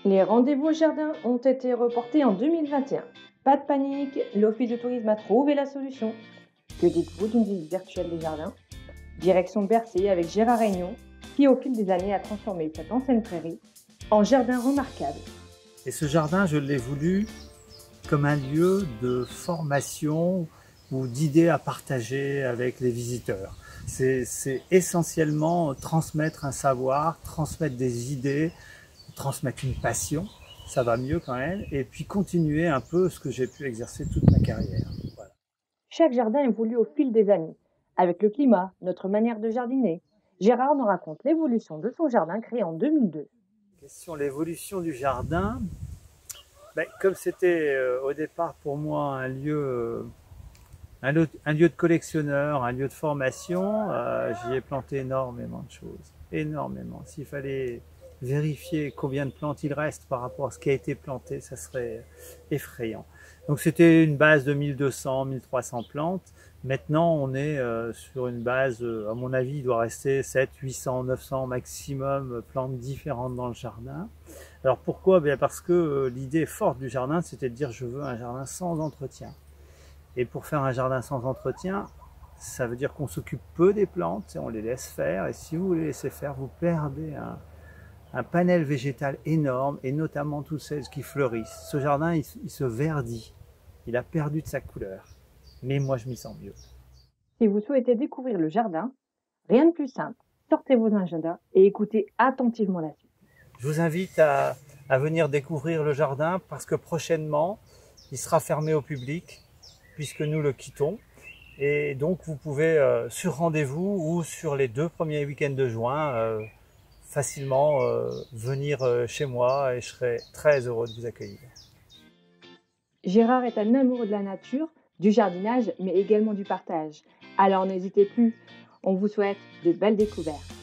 Les rendez-vous au jardin ont été reportés en 2021. Pas de panique, l'Office de tourisme a trouvé la solution. Que dites-vous d'une visite virtuelle des jardins? Direction Bercé avec Gérard Regnault, qui au fil des années a transformé cette ancienne prairie en jardin remarquable. Et ce jardin, je l'ai voulu comme un lieu de formation ou d'idées à partager avec les visiteurs. C'est essentiellement transmettre un savoir, transmettre des idées, transmettre une passion, ça va mieux quand même, et puis continuer un peu ce que j'ai pu exercer toute ma carrière. Voilà. Chaque jardin évolue au fil des années, avec le climat, notre manière de jardiner. Gérard nous raconte l'évolution de son jardin créé en 2002. Question l'évolution du jardin. Comme c'était au départ pour moi un lieu de collectionneur, un lieu de formation, j'y ai planté énormément de choses. Énormément. S'il fallait vérifier combien de plantes il reste par rapport à ce qui a été planté, ça serait effrayant. Donc c'était une base de 1200, 1300 plantes. Maintenant, on est sur une base, à mon avis, il doit rester 7, 800, 900 maximum plantes différentes dans le jardin. Alors pourquoi? Bien parce que l'idée forte du jardin, c'était de dire je veux un jardin sans entretien. Et pour faire un jardin sans entretien, ça veut dire qu'on s'occupe peu des plantes, on les laisse faire. Et si vous les laissez faire, vous perdez un panel végétal énorme, et notamment toutes celles qui fleurissent. Ce jardin, il se verdit. Il a perdu de sa couleur. Mais moi, je m'y sens mieux. Si vous souhaitez découvrir le jardin, rien de plus simple. Sortez vos agendas et écoutez attentivement la suite. Je vous invite à venir découvrir le jardin parce que prochainement, il sera fermé au public puisque nous le quittons. Et donc, vous pouvez, sur rendez-vous ou sur les 2 premiers week-ends de juin, facilement venir chez moi et je serai très heureux de vous accueillir. Gérard est un amoureux de la nature, du jardinage, mais également du partage. Alors n'hésitez plus, on vous souhaite de belles découvertes.